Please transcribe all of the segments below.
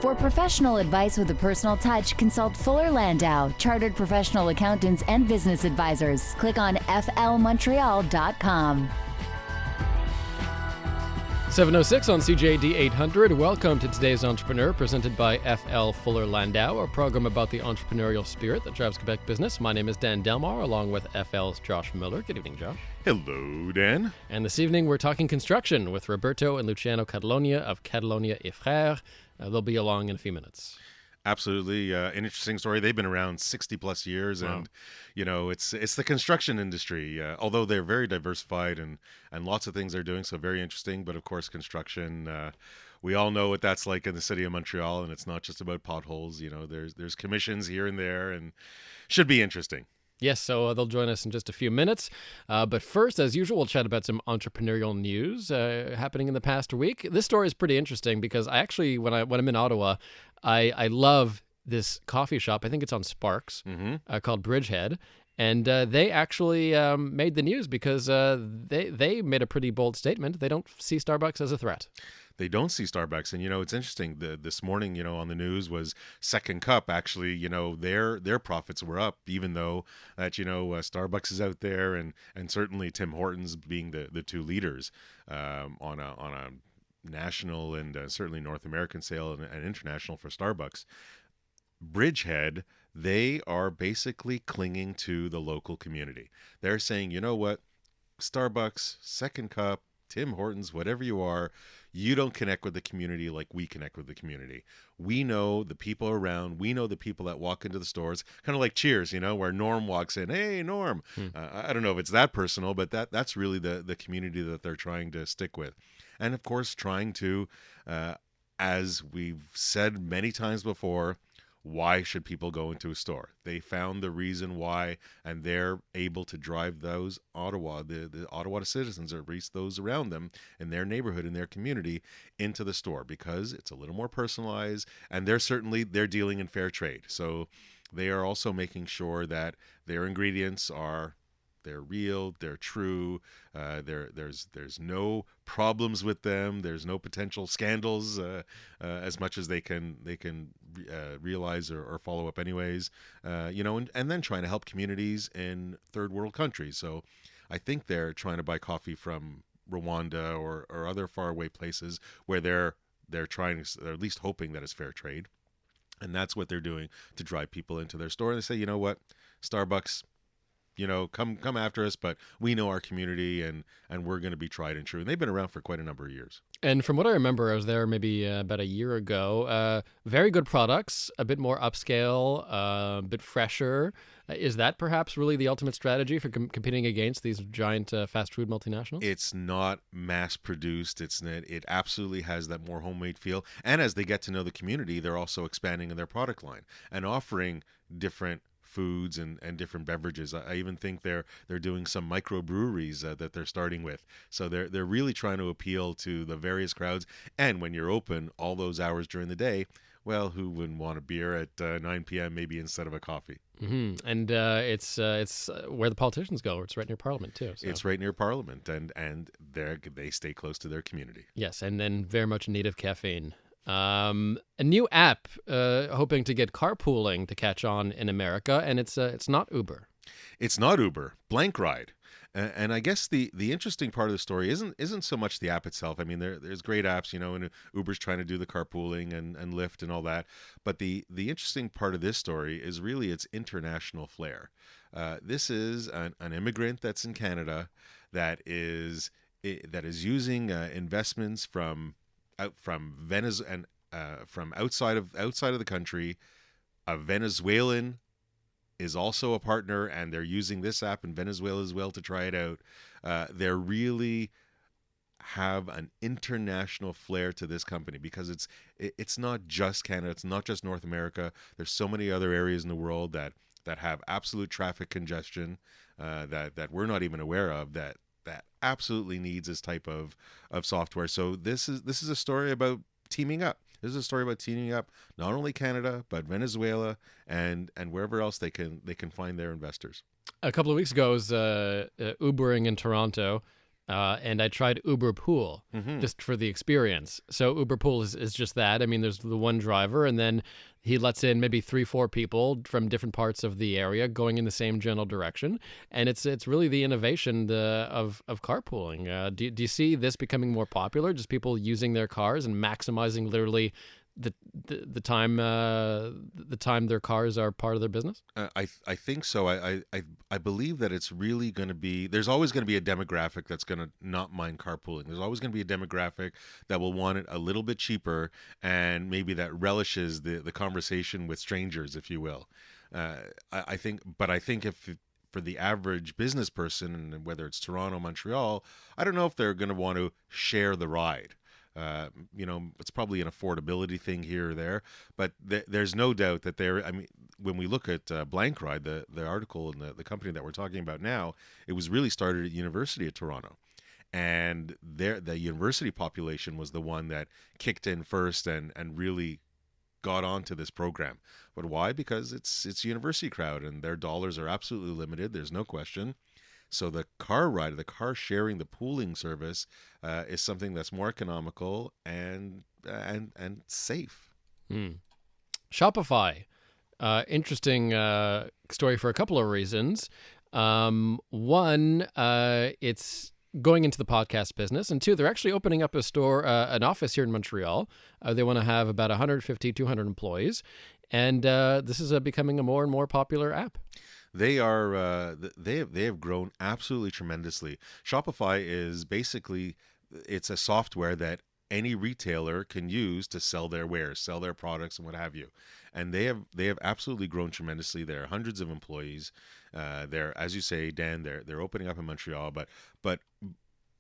For professional advice with a personal touch, consult Fuller Landau, Chartered Professional Accountants and Business Advisors. Click on flmontreal.com. 7:06 on CJD 800. Welcome to today's Entrepreneur, presented by FL Fuller Landau, a program about the entrepreneurial spirit that drives Quebec business. My name is Dan Delmar, along with FL's Josh Miller. Good evening, Josh. Hello, Dan. And this evening we're talking construction with Roberto and Luciano Catalogna of Catalogna et Frères. They'll be along in a few minutes. Absolutely. An interesting story. They've been around 60 plus years. Wow. And, you know, it's the construction industry, although they're very diversified and lots of things they're doing. So very interesting. But of course, construction, we all know what that's like in the city of Montreal. And it's not just about potholes. You know, there's commissions here and there and should be interesting. Yes, so they'll join us in just a few minutes. But first, as usual, we'll chat about some entrepreneurial news happening in the past week. This story is pretty interesting because I actually, when I'm in Ottawa, I love this coffee shop. I think it's on Sparks, called Bridgehead. And they actually made the news because they made a pretty bold statement. They don't see Starbucks as a threat. They don't see Starbucks. And, you know, it's interesting. This morning, you know, on the news was Second Cup. Actually, you know, their profits were up, even though that, you know, Starbucks is out there and certainly Tim Hortons being the two leaders on a national and certainly North American sale and international for Starbucks. Bridgehead, they are basically clinging to the local community. They're saying, you know what, Starbucks, Second Cup, Tim Hortons, whatever you are, you don't connect with the community like we connect with the community. We know the people around. We know the people that walk into the stores, kind of like Cheers, you know, where Norm walks in. Hey, Norm. I don't know if it's that personal, but that's really the community that they're trying to stick with. And, of course, trying to, as we've said many times before, why should people go into a store? They found the reason why, and they're able to drive those the Ottawa citizens, or at least those around them in their neighborhood, in their community, into the store because it's a little more personalized, and they're dealing in fair trade. So they are also making sure that their ingredients they're real, they're true. There's no problems with them. There's no potential scandals as much as they can realize or follow up anyways. You know, and then trying to help communities in third world countries. So I think they're trying to buy coffee from Rwanda or other faraway places where they're trying to, they're at least hoping that it's fair trade, and that's what they're doing to drive people into their store. And they say, you know what, Starbucks, you know, come after us, but we know our community and we're going to be tried and true. And they've been around for quite a number of years. And from what I remember, I was there maybe about a year ago. Very good products, a bit more upscale, a bit fresher. Is that perhaps really the ultimate strategy for competing against these giant fast food multinationals? It's not mass produced. It absolutely has that more homemade feel. And as they get to know the community, they're also expanding in their product line and offering different foods and different beverages. I even think they're doing some microbreweries that they're starting with. So they're really trying to appeal to the various crowds. And when you're open all those hours during the day, well, who wouldn't want a beer at 9 p.m. maybe instead of a coffee? Mm-hmm. And it's where the politicians go. It's right near Parliament too. So. It's right near Parliament, and they stay close to their community. Yes, and then very much in need of caffeine. A new app hoping to get carpooling to catch on in America, and it's not Uber. It's not Uber. Blank Ride. And I guess the interesting part of the story isn't so much the app itself. I mean, there's great apps, you know, and Uber's trying to do the carpooling and Lyft and all that. But the interesting part of this story is really its international flair. This is an immigrant that's in Canada that is using investments from Venezuela and from outside of the country. A Venezuelan is also a partner, and they're using this app in Venezuela as well to try it out. They really have an international flair to this company because it's not just Canada, it's not just North America. There's so many other areas in the world that have absolute traffic congestion that we're not even aware of that absolutely needs this type of software. So this is a story about teaming up. This is a story about teaming up not only Canada but Venezuela and wherever else they can find their investors. A couple of weeks ago, I was Ubering in Toronto, and I tried Uber Pool just for the experience. So Uber Pool is just that. I mean, there's the one driver, and then he lets in maybe 3-4 people from different parts of the area going in the same general direction. And it's really the innovation of carpooling. Do you see this becoming more popular? Just people using their cars and maximizing literally the time their cars are part of their business? I think so. I believe that it's really going to be, there's always going to be a demographic that's going to not mind carpooling. There's always going to be a demographic that will want it a little bit cheaper, and maybe that relishes the conversation with strangers, if you will. I think if for the average business person, and whether it's Toronto, Montreal, I don't know if they're going to want to share the ride. It's probably an affordability thing here or there, but there's no doubt that when we look at Blank Ride, the article and the company that we're talking about now, it was really started at University of Toronto. And the university population was the one that kicked in first and really got onto this program. But why? Because it's university crowd, and their dollars are absolutely limited. There's no question. So the car ride, the car sharing, the pooling service is something that's more economical and safe. Shopify, interesting story for a couple of reasons. One, it's going into the podcast business, and two, they're actually opening up an office here in Montreal. They want to have about 150, 200 employees, and this is becoming a more and more popular app. They have grown absolutely tremendously. Shopify is basically, it's a software that any retailer can use to sell their wares, sell their products, and what have you. And they have absolutely grown tremendously. There are hundreds of employees. They're, as you say, Dan, they're opening up in Montreal, but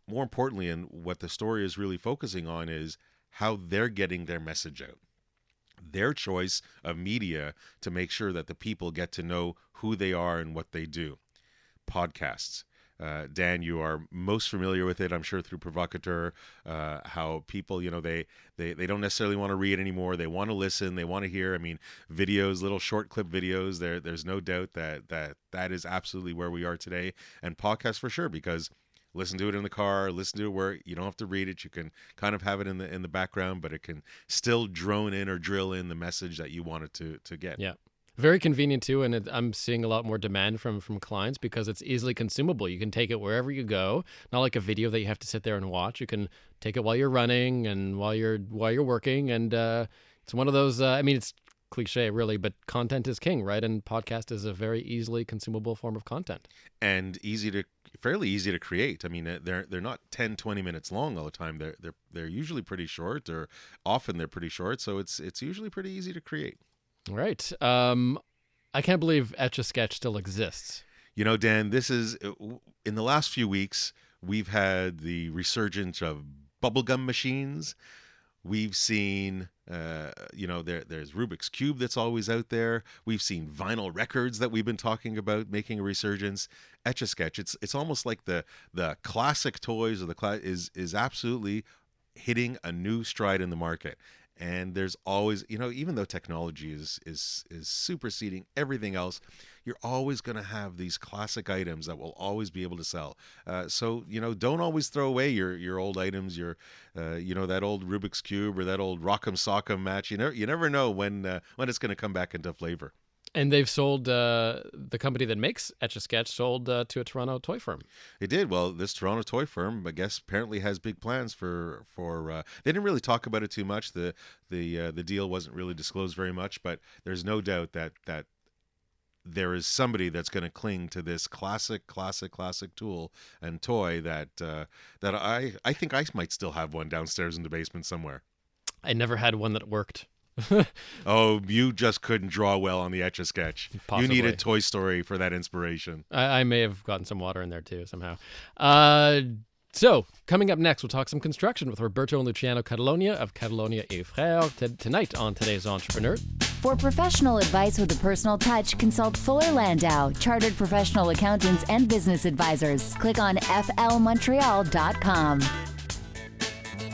more importantly, and what the story is really focusing on, is how they're getting their message out. Their choice of media to make sure that the people get to know who they are and what they do. Podcasts. Dan, you are most familiar with it, I'm sure, through Provocateur, how people, they don't necessarily want to read anymore. They want to listen. They want to hear. I mean, videos, little short clip videos. There's no doubt that is absolutely where we are today. And podcasts for sure, because listen to it in the car, listen to it where you don't have to read it. You can kind of have it in the background, but it can still drone in or drill in the message that you want it to get. Yeah. Very convenient too, and I'm seeing a lot more demand from clients because it's easily consumable. You can take it wherever you go. Not like a video that you have to sit there and watch. You can take it while you're running and while you're working, and it's one of those. It's cliche really, but content is king, right? And podcast is a very easily consumable form of content, and fairly easy to create. I mean, they're not 10, 20 minutes long all the time. They're usually pretty short, or often they're pretty short. So it's usually pretty easy to create. All right. I can't believe Etch-a-Sketch still exists. Dan, this is, in the last few weeks, we've had the resurgence of bubblegum machines. We've seen, there's Rubik's Cube that's always out there. We've seen vinyl records that we've been talking about making a resurgence. Etch-a-Sketch, it's almost like the classic toys or is absolutely hitting a new stride in the market. And there's always, even though technology is superseding everything else, you're always going to have these classic items that will always be able to sell. So don't always throw away your old items, that old Rubik's Cube or that old Rock'em Sock'em match. You never know when it's going to come back into flavor. And they've sold, the company that makes Etch-a-Sketch sold to a Toronto toy firm. It did. Well, this Toronto toy firm, I guess, apparently has big plans for they didn't really talk about it too much. The deal wasn't really disclosed very much, but there's no doubt that there is somebody that's going to cling to this classic tool and toy that I think I might still have one downstairs in the basement somewhere. I never had one that worked. Oh, you just couldn't draw well on the Etch-a-Sketch. Possibly. You needed Toy Story for that inspiration. I may have gotten some water in there too somehow. So, coming up next, we'll talk some construction with Roberto and Luciano Catalogna of Catalogna et Frères tonight on Today's Entrepreneur. For professional advice with a personal touch, consult Fuller Landau, Chartered Professional Accountants and Business Advisors. Click on flmontreal.com.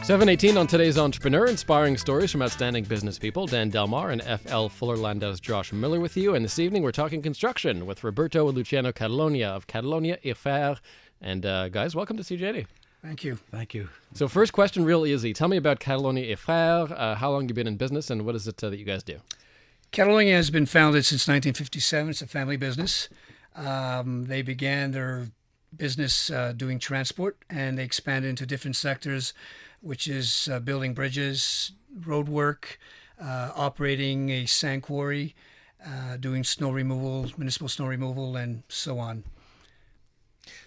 7:18 on Today's Entrepreneur, inspiring stories from outstanding business people. Dan Delmar and FL Fuller Landau's Josh Miller with you. And this evening we're talking construction with Roberto and Luciano Catalogna of Catalogna et Frères. And guys, welcome to CJD. Thank you. Thank you. So first question, real easy. Tell me about Catalogna et Frères. How long have you been in business, and what is it that you guys do? Catalogna has been founded since 1957. It's a family business. They began their business doing transport, and they expanded into different sectors, which is building bridges, road work, operating a sand quarry, doing snow removal, municipal snow removal, and so on.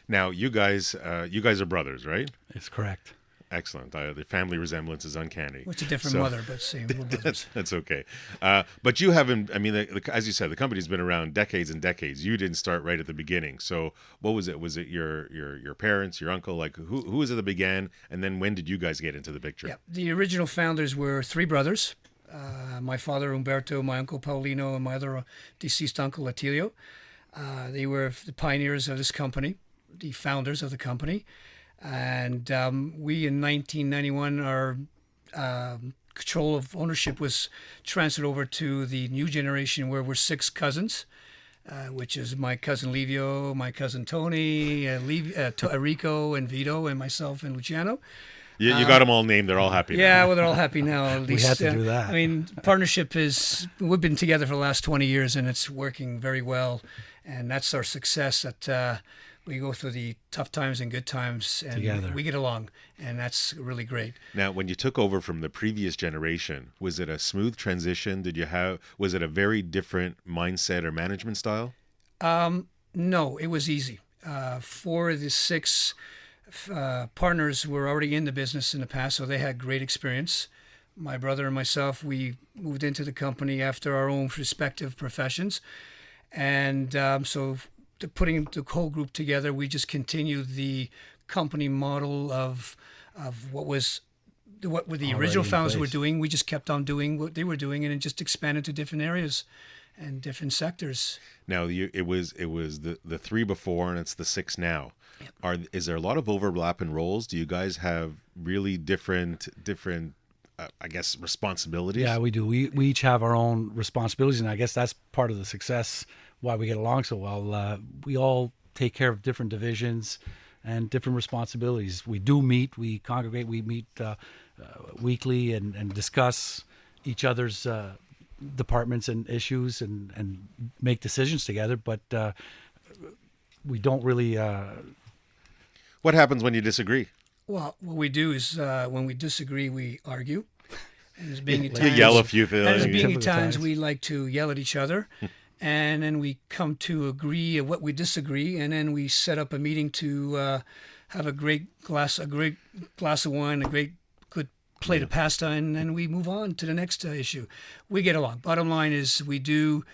Now, you guys are brothers, right? It's correct. Excellent. The family resemblance is uncanny. It's a different mother, but same. We're brothers. That's okay. But you haven't, I mean, as you said, the company's been around decades and decades. You didn't start right at the beginning. So what was it? Was it your parents, your uncle? Like, who was it that began? And then when did you guys get into the picture? Yeah, the original founders were three brothers. My father, Umberto, my uncle, Paulino, and my other deceased uncle, Ltée. They were the pioneers of this company, the founders of the company. And we, in 1991, our control of ownership was transferred over to the new generation, where we're six cousins, which is my cousin Livio, my cousin Tony, Rico, and Vito, and myself and Luciano. You got them all named. They're all happy now. Yeah, well, they're all happy now. At least We had to do that. I mean, partnership we've been together for the last 20 years, and it's working very well. And that's our success, that we go through the tough times and good times, and Together. we get along, and that's really great. Now, when you took over from the previous generation, was it a smooth transition? Was it a very different mindset or management style? No, it was easy. Four of the six partners were already in the business in the past, so they had great experience. My brother and myself, we moved into the company after our own respective professions, and so putting the whole group together, we just continued the company model of what the original founders were doing. We just kept on doing what they were doing, and it just expanded to different areas and different sectors. Now, it was the three before, and it's the six now. Yep. Is there a lot of overlap in roles? Do you guys have really different I guess, responsibilities? Yeah, we do. We each have our own responsibilities, and I guess that's part of the success, why we get along so well. We all take care of different divisions and different responsibilities. We do meet, we congregate, we meet weekly and discuss each other's departments and issues and make decisions together, but we don't really... What happens when you disagree? Well, what we do is when we disagree, we argue. And there's being You yell a few things. And there's being Typical times times. we like to yell at each other. And then we come to agree at what we disagree, and then we set up a meeting to have a great glass of wine, a great good plate of pasta, and then we move on to the next issue. We get along. Bottom line is, we do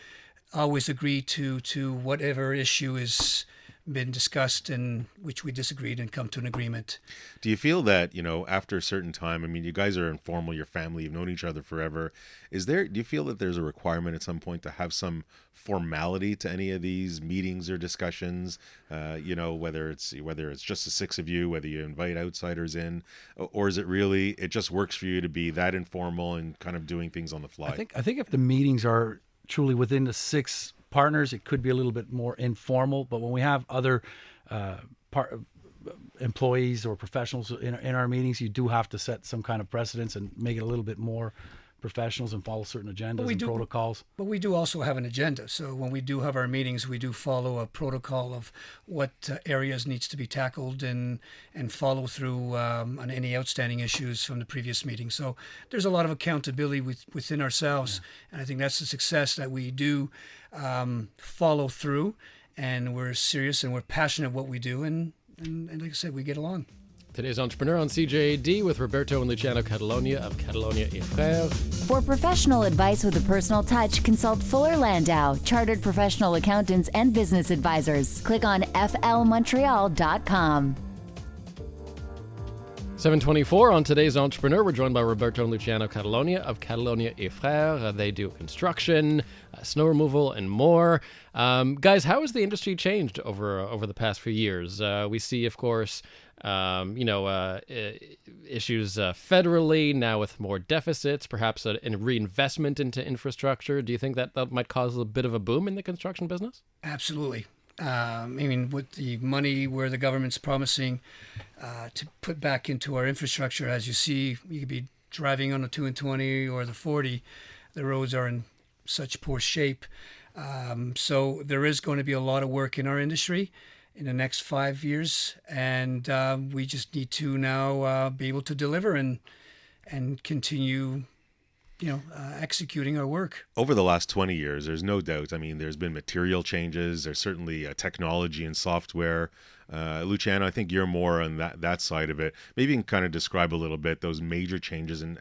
always agree to whatever issue is been discussed and which we disagreed, and come to an agreement. Do you feel that, after a certain time, I mean, you guys are informal, you're family, you've known each other forever. Do you feel that there's a requirement at some point to have some formality to any of these meetings or discussions? Whether it's just the six of you, whether you invite outsiders in, or is it just works for you to be that informal and kind of doing things on the fly? I think if the meetings are truly within the six partners, it could be a little bit more informal, but when we have other employees or professionals in our meetings, you do have to set some kind of precedence and make it a little bit more professionals and follow certain agendas and protocols. But we do also have an agenda. So when we do have our meetings, we do follow a protocol of what areas needs to be tackled and follow through on any outstanding issues from the previous meeting. So there's a lot of accountability within ourselves. Yeah. And I think that's the success, that we do follow through, and we're serious and we're passionate what we do. And like I said, we get along. Today's Entrepreneur on CJAD with Roberto and Luciano Catalogna of Catalogna et Frères. For professional advice with a personal touch, consult Fuller Landau, Chartered Professional Accountants and Business Advisors. Click on flmontreal.com. 7:24 on today's Entrepreneur. We're joined by Roberto and Luciano Catalogna of Catalogna et Frères. They do construction, snow removal, and more. Guys, how has the industry changed over the past few years? We see, of course, issues federally, now with more deficits, perhaps a reinvestment into infrastructure. Do you think that might cause a bit of a boom in the construction business? Absolutely. I mean, with the money where the government's promising to put back into our infrastructure, as you see, you could be driving on the 2 and 20 or the 40. The roads are in such poor shape. So there is going to be a lot of work in our industry in the next 5 years, and we just need to now be able to deliver and continue, executing our work. Over the last 20 years, there's no doubt. I mean, there's been material changes. There's certainly technology and software. Luciano, I think you're more on that side of it. Maybe you can kind of describe a little bit those major changes and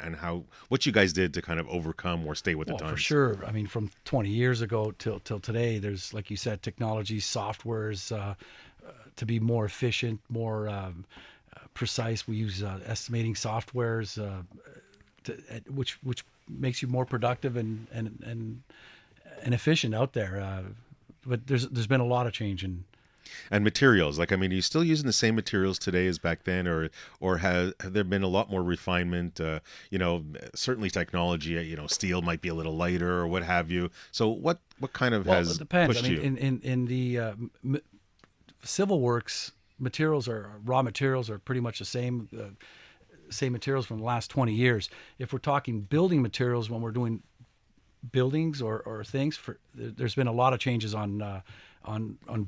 what you guys did to kind of overcome or stay with the times. For sure. I mean, from 20 years ago till today, there's, like you said, technology, softwares to be more efficient, more precise. We use estimating softwares, which makes you more productive and efficient out there. But there's been a lot of change in. And materials, like, I mean, are you still using the same materials today as back then, or have there been a lot more refinement? Certainly technology. Steel might be a little lighter or what have you. So what kind of has it depends. pushed I mean, you? in the civil works, raw materials are pretty much the same materials from the last 20 years. If we're talking building materials, when we're doing buildings or things, there's been a lot of changes on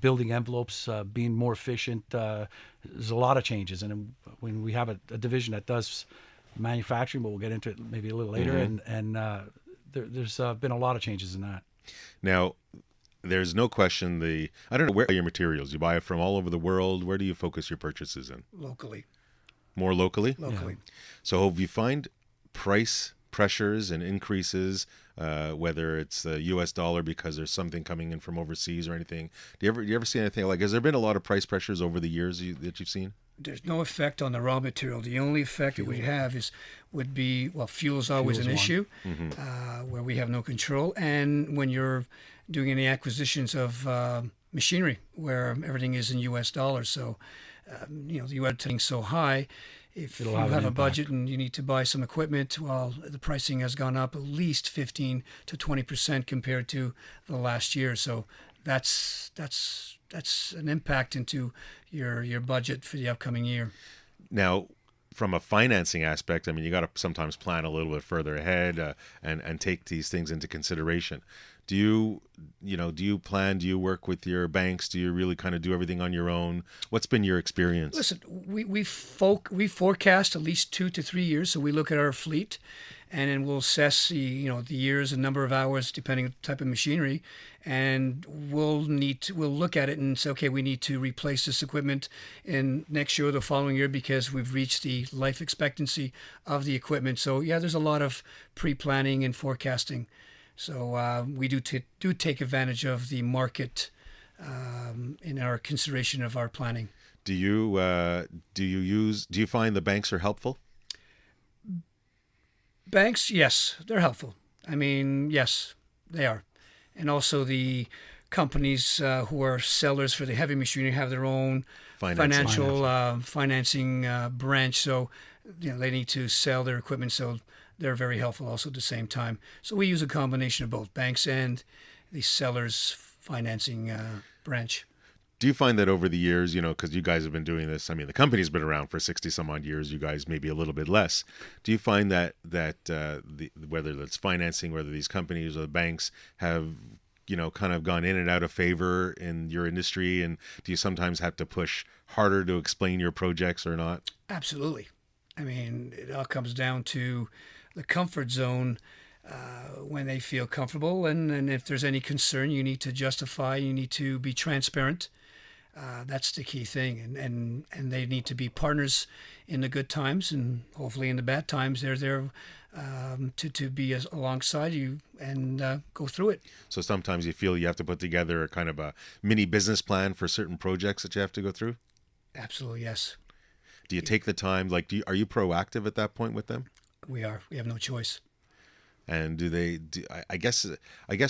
building envelopes, being more efficient. There's a lot of changes, and when we have a division that does manufacturing, but we'll get into it maybe a little later, and there's been a lot of changes in that. Now, there's no question I don't know where your materials. You buy it from all over the world. Where do you focus your purchases in? Locally. More locally? Locally. Yeah. So if you find price pressures and increases, whether it's the U.S. dollar because there's something coming in from overseas or anything, do you ever see anything like? Has there been a lot of price pressures over the years that you've seen? There's no effect on the raw material. The only effect that we have would be fuel is always an issue, where we have no control, and when you're doing any acquisitions of machinery where everything is in U.S. dollars. So, the U.S. is so high. If you have a budget and you need to buy some equipment, the pricing has gone up at least 15 to 20% compared to the last year. So that's an impact into your budget for the upcoming year. Now, from a financing aspect, I mean, you got to sometimes plan a little bit further ahead and take these things into consideration. Do you work with your banks? Do you really kind of do everything on your own? What's been your experience? Listen, we forecast at least 2 to 3 years. So we look at our fleet, and then we'll assess the years and number of hours depending on the type of machinery, and we'll look at it and say, okay, we need to replace this equipment in next year or the following year because we've reached the life expectancy of the equipment. So yeah, there's a lot of pre-planning and forecasting. So we do take advantage of the market in our consideration of our planning. Do you find the banks are helpful? Banks, yes, they're helpful. I mean, yes, they are. And also the companies who are sellers for the heavy machinery have their own financing branch. So they need to sell their equipment. So they're very helpful also at the same time. So we use a combination of both banks and the seller's financing branch. Do you find that over the years, because you guys have been doing this, I mean, the company's been around for 60 some odd years, you guys maybe a little bit less. Do you find that whether that's financing, whether these companies or the banks have, kind of gone in and out of favor in your industry? And do you sometimes have to push harder to explain your projects or not? Absolutely. I mean, it all comes down to the comfort zone when they feel comfortable. And if there's any concern, you need to justify, you need to be transparent. That's the key thing. And they need to be partners in the good times, and hopefully in the bad times, they're there to be alongside you and go through it. So sometimes you feel you have to put together a kind of a mini business plan for certain projects that you have to go through? Absolutely, yes. Do you take the time, are you proactive at that point with them? We are. We have no choice. And I guess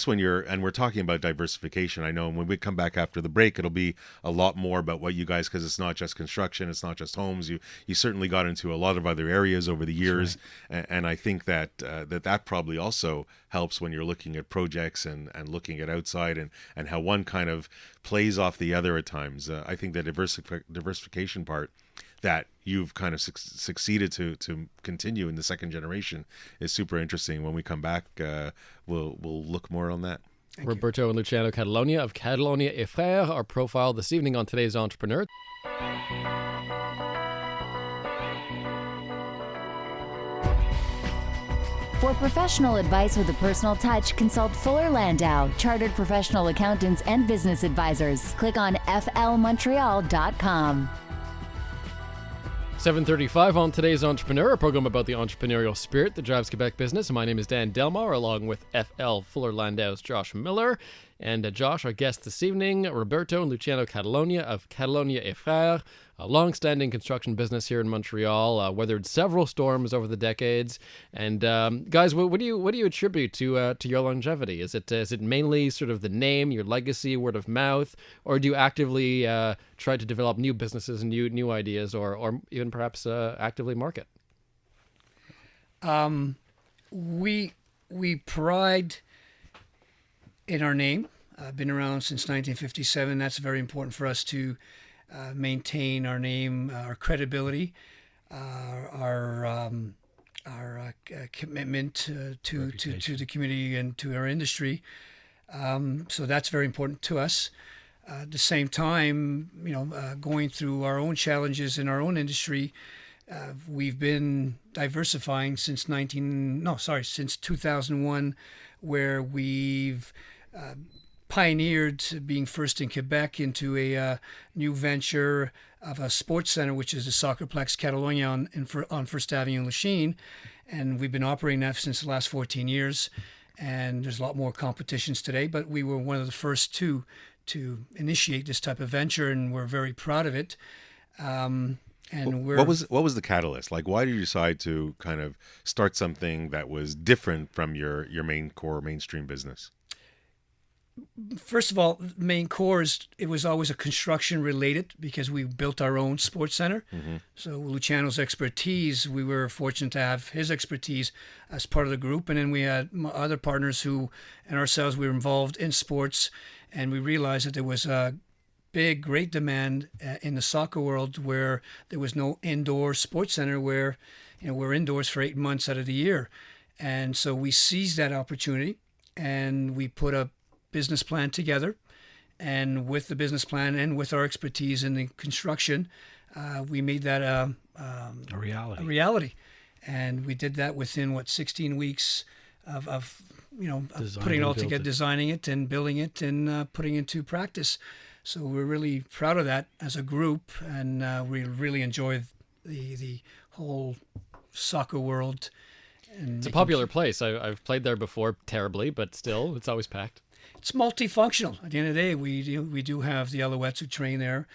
when we're talking about diversification, I know when we come back after the break, it'll be a lot more about what you guys, because it's not just construction, it's not just homes. You certainly got into a lot of other areas over the years, right. And I think that that probably also helps when you're looking at projects and looking at outside and how one kind of plays off the other at times. I think the diversification part that you've kind of succeeded to continue in the second generation is super interesting. When we come back, we'll look more on that. Roberto and Luciano Catalogna of Catalogna et Frères are profiled this evening on Today's Entrepreneur. For professional advice with a personal touch, consult Fuller Landau, Chartered Professional Accountants and Business Advisors. Click on flmontreal.com. 7:35 on Today's Entrepreneur, a program about the entrepreneurial spirit that drives Quebec business. My name is Dan Delmar, along with FL Fuller Landau's Josh Miller. And Josh, our guest this evening, Roberto and Luciano Catalogna of Catalogna et Frères, a long-standing construction business here in Montreal, weathered several storms over the decades. And guys, what do you attribute to your longevity? Is it mainly sort of the name, your legacy, word of mouth, or do you actively try to develop new businesses and new ideas, or even perhaps actively market? We pride in our name. Been around since 1957. That's very important for us to maintain our name, our credibility, our commitment to the community and to our industry. So that's very important to us. At the same time, going through our own challenges in our own industry, we've been diversifying since 2001, where we've pioneered being first in Quebec into a new venture of a sports center, which is the Soccerplex Catalogna on First Avenue in Ltée, and we've been operating that since the last 14 years. And there's a lot more competitions today, but we were one of the first to initiate this type of venture, and we're very proud of it. And what was the catalyst? Like, why did you decide to kind of start something that was different from your main core mainstream business? First of all, main core it was always a construction related, because we built our own sports center. Mm-hmm. So Luciano's expertise, we were fortunate to have his expertise as part of the group. And then we had other partners and ourselves, we were involved in sports, and we realized that there was a great demand in the soccer world, where there was no indoor sports center, where we're indoors for 8 months out of the year. And so we seized that opportunity, and we put a business plan together, and with the business plan and with our expertise in the construction, we made that a reality. And we did that within 16 weeks of putting it all together, designing it and building it and putting it into practice. So we're really proud of that as a group, and we really enjoy the whole soccer world. And it's a popular place. I've played there before, terribly, but still, it's always packed. It's multifunctional. At the end of the day, we do have the Alouettes who train there.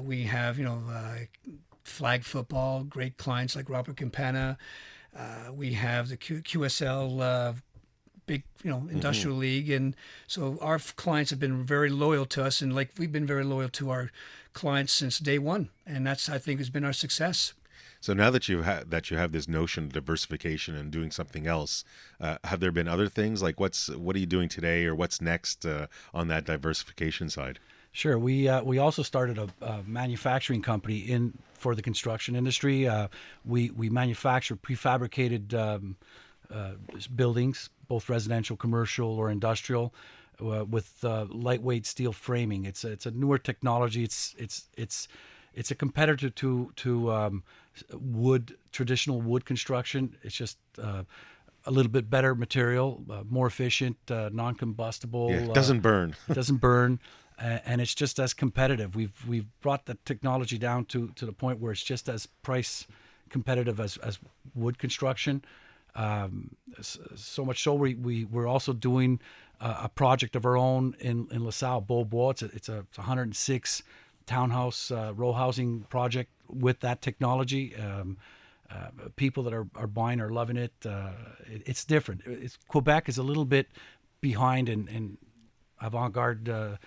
We have flag football, great clients like Robert Campana. We have the QSL big industrial league, and so our clients have been very loyal to us, and we've been very loyal to our clients since day one, and that's, I think, has been our success. So now that you have this notion of diversification and doing something else, have there been other things? Like what are you doing today, or what's next on that diversification side? Sure. We also started a manufacturing company for the construction industry. We manufacture prefabricated buildings, both residential, commercial, or industrial, with lightweight steel framing. It's a newer technology. It's a competitor to traditional wood construction. It's just a little bit better material, more efficient, non-combustible. Yeah, it doesn't burn. It doesn't burn, and it's just as competitive. We've brought the technology down to the point where it's just as price competitive as wood construction. So much so we're also doing a project of our own in LaSalle, Beaubois. It's a 106 townhouse row housing project with that technology. people that are buying are loving it. It's different. Quebec is a little bit behind in avant-garde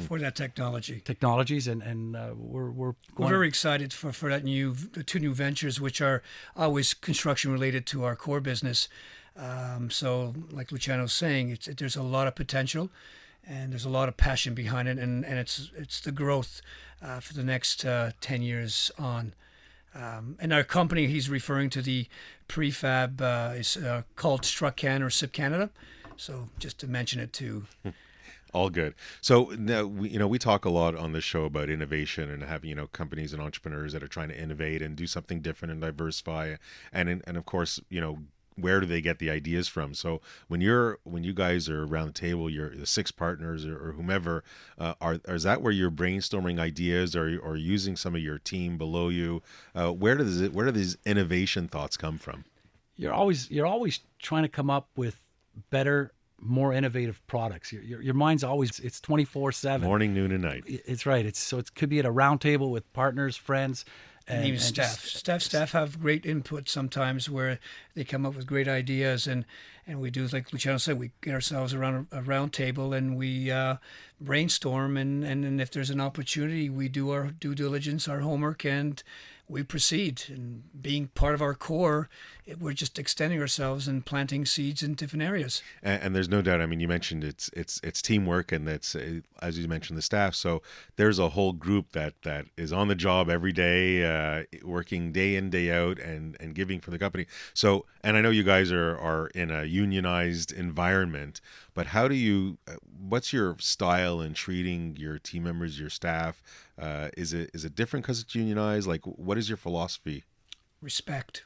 for that technologies, and we're very excited for the two new ventures, which are always construction related to our core business. So, like Luciano's saying, there's a lot of potential, and there's a lot of passion behind it, and it's the growth for the next 10 years on. And our company, he's referring to the prefab, is called Struccan or SIP Canada. So just to mention it too. All good. So now we talk a lot on this show about innovation and having companies and entrepreneurs that are trying to innovate and do something different and diversify, and of course where do they get the ideas from? So when you guys are around the table, you're the 6 partners or whomever, is that where you're brainstorming ideas or using some of your team below you? Where do these innovation thoughts come from? You're always trying to come up with better, more innovative products. Your mind's always, it's 24/7. Morning, noon, and night. It's right. It could be at a round table with partners, friends, and even staff. Staff have great input sometimes where they come up with great ideas, and we do, like Luciano said, we get ourselves around a round table and we brainstorm, and if there's an opportunity, we do our due diligence, our homework, and we proceed. And being part of our core, we're just extending ourselves and planting seeds in different areas. And there's no doubt. I mean, you mentioned it's teamwork, and that's as you mentioned, the staff. So there's a whole group that is on the job every day, working day in, day out, and giving for the company. So, and I know you guys are in a unionized environment, but how do you? What's your style in treating your team members, your staff? Is it different because it's unionized? Like, what is your philosophy? Respect.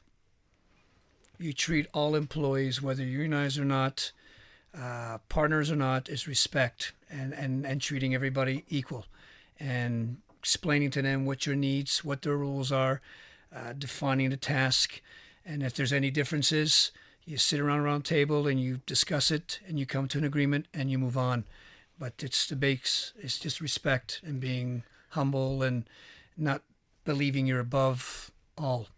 You treat all employees, whether unionized or not, partners or not, is respect, and treating everybody equal, and explaining to them what your needs, what their rules are, defining the task, and if there's any differences, you sit around a round table and you discuss it, and you come to an agreement, and you move on. But it's the base. It's just respect and being humble and not believing you're above all.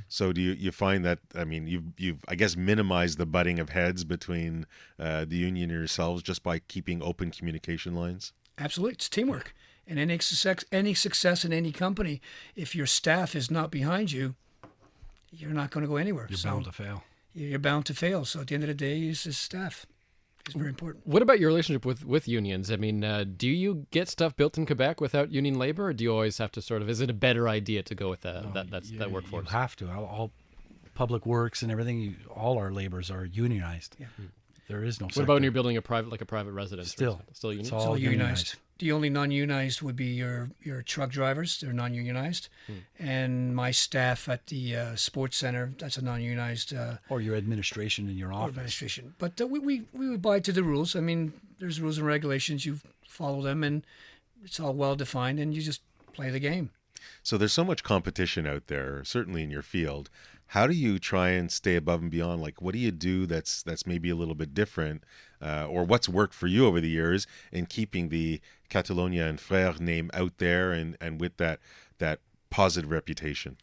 So do you find that, I mean, you've I guess minimized the butting of heads between the union and yourselves just by keeping open communication lines? Absolutely. It's teamwork. And any success in any company, if your staff is not behind you, you're not going to go anywhere. You're bound to fail. You're bound to fail. So at the end of the day, it's the staff. It's very important. What about your relationship with unions? I mean, do you get stuff built in Quebec without union labor, or do you always have to sort of, is it a better idea to go with that workforce? You have to. All public works and everything, all our labors are unionized. Yeah. There is no What about when you're building a private residence? Still unionized? It's all unionized. The only non-unionized would be your truck drivers. They're non-unionized. And my staff at the sports center, that's a non-unionized. Or your administration in your office. Administration. But we abide to the rules. I mean, there's rules and regulations. You follow them, and it's all well-defined, and you just play the game. So there's so much competition out there, certainly in your field. How do you try and stay above and beyond? Like, what do you do that's maybe a little bit different, or what's worked for you over the years in keeping the Catalogna and Frères name out there and with that positive reputation?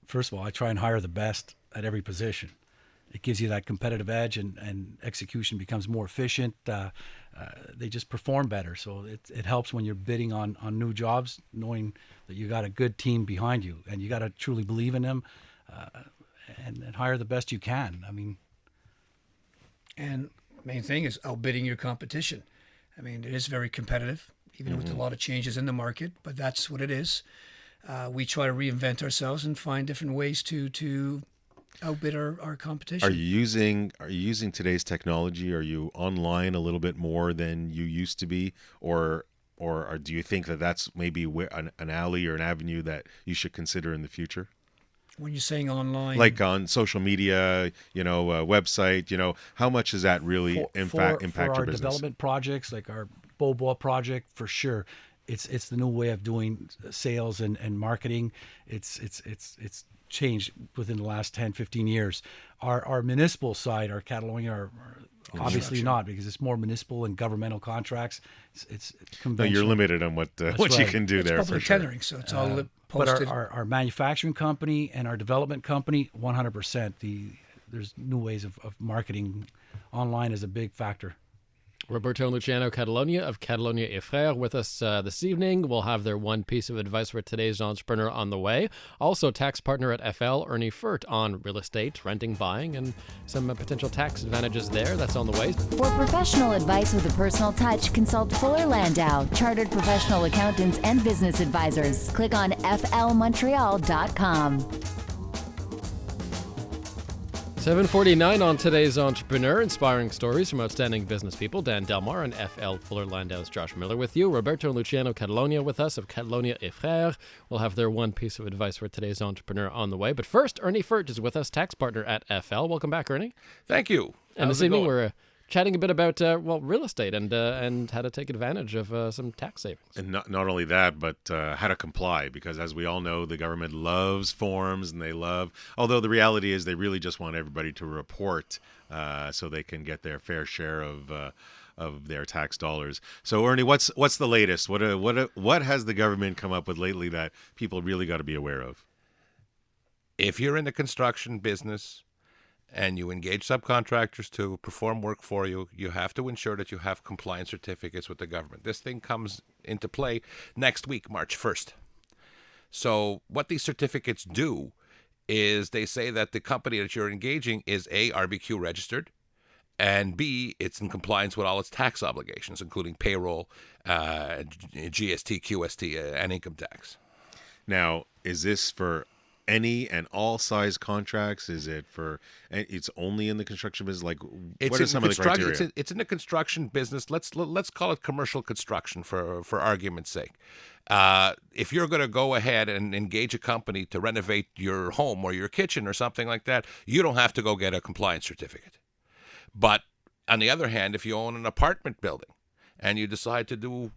First of all, I try and hire the best at every position. It gives you that competitive edge, and execution becomes more efficient. They just perform better. So it helps when you're bidding on new jobs, knowing that you got a good team behind you, and you got to truly believe in them. And hire the best you can. I mean, and main thing is outbidding your competition. I mean, it is very competitive, even with a lot of changes in the market, but that's what it is. We try to reinvent ourselves and find different ways to outbid our competition. Are you using today's technology? Are you online a little bit more than you used to be, or do you think that that's maybe an alley or an avenue that you should consider in the future? When you're saying online, like on social media, website, how much does that really impact your business? For our development projects, like our Beaubois project, for sure, it's the new way of doing sales and marketing. It's changed within the last 10, 15 years. Our municipal side, our Catalogna, are obviously not, because it's more municipal and governmental contracts. It's conventional. No, you're limited on what right. you can do it's there. Public for sure. tendering, so it's all But posted. our manufacturing company and our development company, 100%. There's new ways of marketing. Online is a big factor. Roberto and Luciano Catalogna of Catalogna et Frères with us this evening. We'll have their one piece of advice for today's entrepreneur on the way. Also, tax partner at FL, Ernie Furt, on real estate, renting, buying, and some potential tax advantages there. That's on the way. For professional advice with a personal touch, consult Fuller Landau, Chartered Professional Accountants and Business Advisors. Click on flmontreal.com. 7:49 on today's Entrepreneur, inspiring stories from outstanding business people. Dan Delmar and FL Fuller Landau's Josh Miller with you. Roberto and Luciano Catalogna with us of Catalogna et Frères. We'll have their one piece of advice for today's Entrepreneur on the way. But first, Ernie Furt is with us, tax partner at FL. Welcome back, Ernie. Thank you. And this evening we're chatting a bit about real estate and how to take advantage of some tax savings. And not only that, but how to comply, because as we all know, the government loves forms, and although the reality is they really just want everybody to report so they can get their fair share of their tax dollars. So Ernie, what's the latest? What has the government come up with lately that people really got to be aware of? If you're in the construction business and you engage subcontractors to perform work for you, you have to ensure that you have compliance certificates with the government. This thing comes into play next week, March 1st. So what these certificates do is they say that the company that you're engaging is A, RBQ registered, and B, it's in compliance with all its tax obligations, including payroll, GST, QST, and income tax. Now, is this for any and all size contracts? Is it for? It's only in the construction business. Like, what are some of the criteria? It's in the construction business. Let's call it commercial construction for argument's sake. If you're going to go ahead and engage a company to renovate your home or your kitchen or something like that, you don't have to go get a compliance certificate. But on the other hand, if you own an apartment building and you decide to do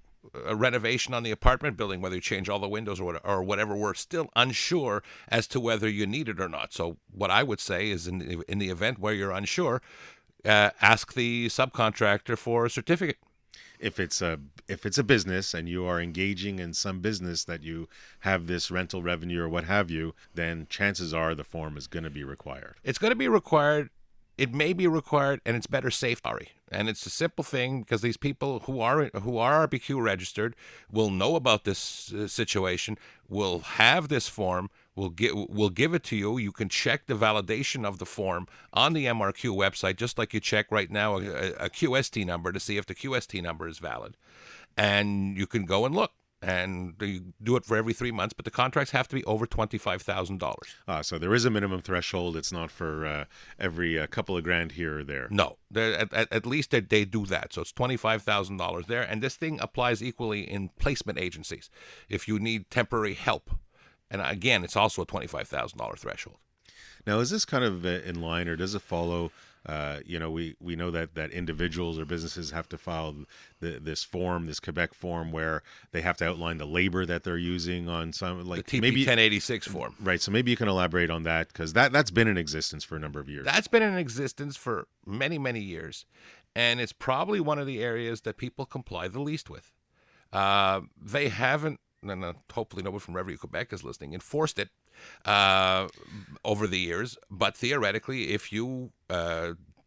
a renovation on the apartment building, whether you change all the windows or whatever, we're still unsure as to whether you need it or not. So what I would say is in the event where you're unsure, ask the subcontractor for a certificate. If it's a business and you are engaging in some business that you have this rental revenue or what have you, then chances are the form is going to be required. It's going to be required. It may be required, and it's better safe. And it's a simple thing, because these people who are RBQ registered will know about this situation, will have this form, will give it to you. You can check the validation of the form on the MRQ website, just like you check right now a QST number to see if the QST number is valid. And you can go and look. And you do it for every 3 months, but the contracts have to be over $25,000. So there is a minimum threshold. It's not for every couple of grand here or there. No, at least they do that. So it's $25,000 there. And this thing applies equally in placement agencies. If you need temporary help, and again, it's also a $25,000 threshold. Now, is this kind of in line, or does it follow? We know that individuals or businesses have to file this form, this Quebec form, where they have to outline the labor that they're using on some, like the TP maybe 1086 form. Right. So maybe you can elaborate on that, because that's been in existence for a number of years. That's been in existence for many, many years, and it's probably one of the areas that people comply the least with. They haven't, and hopefully nobody from Revenue Quebec is listening, enforced it over the years. But theoretically, if you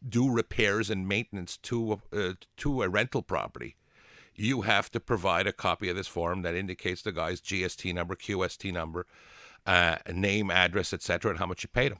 do repairs and maintenance to a rental property, you have to provide a copy of this form that indicates the guy's GST number, QST number, name, address, etc., and how much you paid him.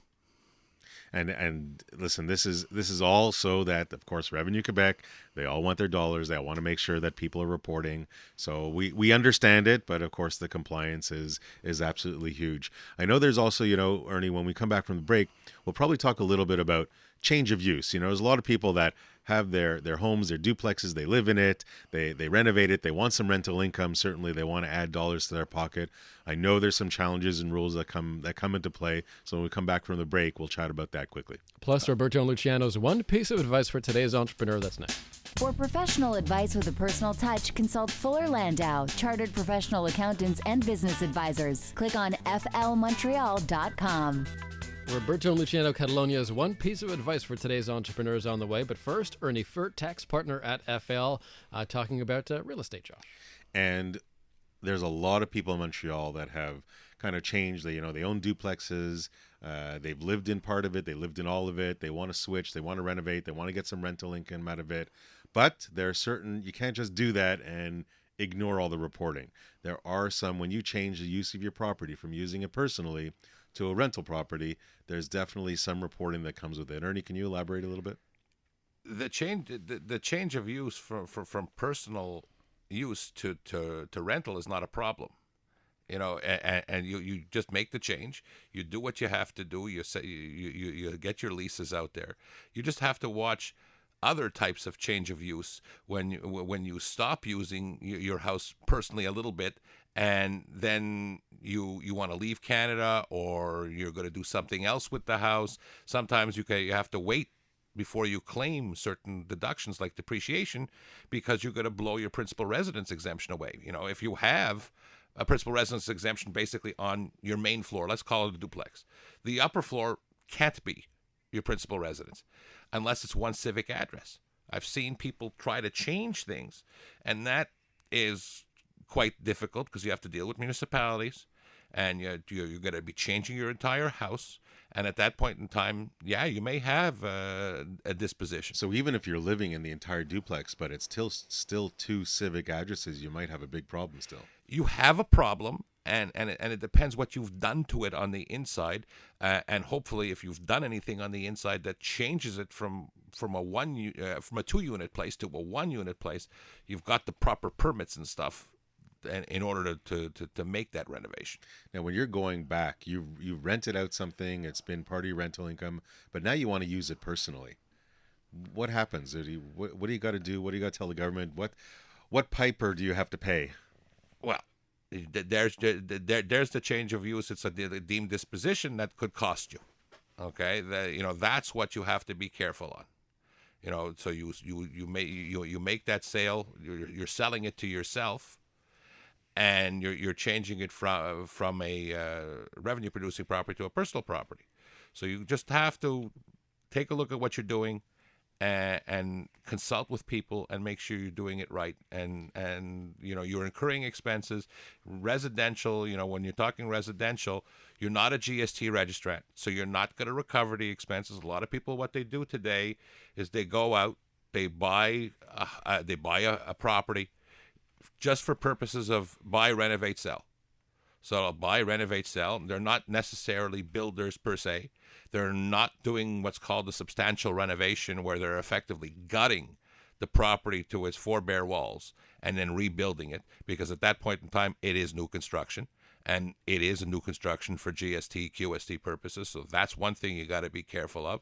And listen, this is all so that, of course, Revenue Quebec, they all want their dollars. They all want to make sure that people are reporting. So we understand it, but of course the compliance is absolutely huge. I know there's also, Ernie, when we come back from the break, we'll probably talk a little bit about change of use. There's a lot of people that have their homes, their duplexes, they live in it, they renovate it, they want some rental income. Certainly they want to add dollars to their pocket. I know there's some challenges and rules that come into play. So when we come back from the break, we'll chat about that quickly. Plus, Roberto and Luciano's one piece of advice for today's entrepreneur. That's next. For professional advice with a personal touch, consult Fuller Landau, Chartered Professional Accountants and Business Advisors. Click on flmontreal.com. Roberto and Luciano Catalogna's one piece of advice for today's entrepreneurs on the way. But first, Ernie Furt, tax partner at FL, talking about real estate, Josh. And there's a lot of people in Montreal that have kind of change. They own duplexes. They've lived in part of it. They lived in all of it. They want to switch. They want to renovate. They want to get some rental income out of it. But there are certain, you can't just do that and ignore all the reporting. There are some, when you change the use of your property from using it personally to a rental property, there's definitely some reporting that comes with it. Ernie, can you elaborate a little bit? The change of use from personal use to rental is not a problem. And you just make the change. You do what you have to do. You get your leases out there. You just have to watch other types of change of use when you stop using your house personally a little bit, and then you want to leave Canada, or you're going to do something else with the house. Sometimes you have to wait before you claim certain deductions like depreciation, because you're going to blow your principal residence exemption away. If you have a principal residence exemption basically on your main floor, let's call it a duplex, the upper floor can't be your principal residence unless it's one civic address. I've seen people try to change things, and that is quite difficult because you have to deal with municipalities, and you're going to be changing your entire house. And at that point in time, you may have a disposition. So even if you're living in the entire duplex, but it's still two civic addresses, you might have a big problem still. You have a problem, and it depends what you've done to it on the inside. And hopefully, if you've done anything on the inside that changes it from a 2-unit place to a 1-unit place, you've got the proper permits and stuff and in order to make that renovation. Now, when you're going back, you've rented out something, it's been part of your rental income, but now you want to use it personally. What happens? What do you got to do? What do you got to tell the government? What piper do you have to pay? Well, there's the change of use. It's a deemed disposition that could cost you. Okay, that's what you have to be careful on. So you make that sale. You're selling it to yourself, and you're changing it from a revenue producing property to a personal property. So you just have to take a look at what you're doing and consult with people and make sure you're doing it right. And you're incurring expenses. Residential, when you're talking residential, you're not a GST registrant, so you're not going to recover the expenses. A lot of people, what they do today is they go out, they buy a property just for purposes of buy, renovate, sell. So buy, renovate, sell. They're not necessarily builders per se. They're not doing what's called a substantial renovation, where they're effectively gutting the property to its 4 bare walls and then rebuilding it, because at that point in time, it is new construction, and it is a new construction for GST, QST purposes. So that's one thing you got to be careful of.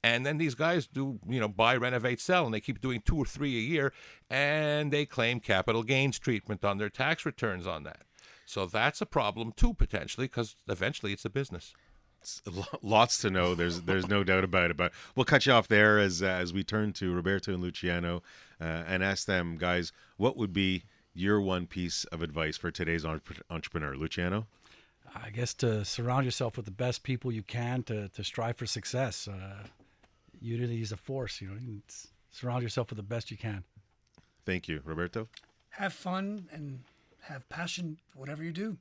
And then these guys do, buy, renovate, sell, and they keep doing 2 or 3 a year, and they claim capital gains treatment on their tax returns on that. So that's a problem too, potentially, because eventually it's a business. It's lots to know. There's no doubt about it. But we'll cut you off there as we turn to Roberto and Luciano and ask them, guys, what would be your one piece of advice for today's entrepreneur? Luciano? I guess to surround yourself with the best people you can to strive for success. Unity is a force. Surround yourself with the best you can. Thank you. Roberto? Have fun and have passion, whatever you do.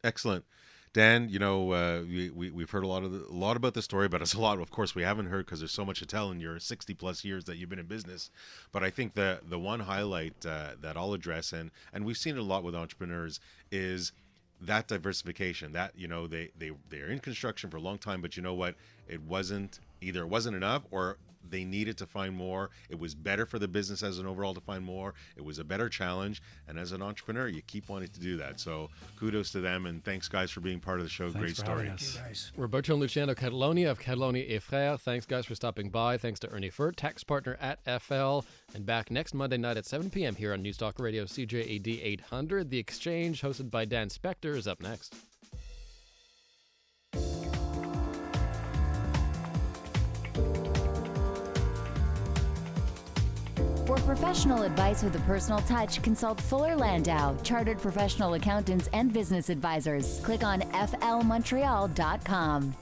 Excellent. Dan, we've heard a lot about the story, but it's a lot, of course, we haven't heard because there's so much to tell in your 60 plus years that you've been in business. But I think the one highlight that I'll address, and we've seen it a lot with entrepreneurs, is that diversification. That they're in construction for a long time, but you know what? It wasn't enough, or they needed to find more. It was better for the business as an overall to find more. It was a better challenge. And as an entrepreneur, you keep wanting to do that. So kudos to them. And thanks, guys, for being part of the show. Thanks Great for story. having us. You guys. Roberto and Luciano Catalogna of Catalogna et Frères. Thanks, guys, for stopping by. Thanks to Ernie Furt, tax partner at FL. And back next Monday night at 7 p.m. here on Newstalk Radio CJAD 800. The Exchange, hosted by Dan Spector, is up next. For professional advice with a personal touch, consult Fuller Landau, Chartered Professional Accountants and Business Advisors. Click on flmontreal.com.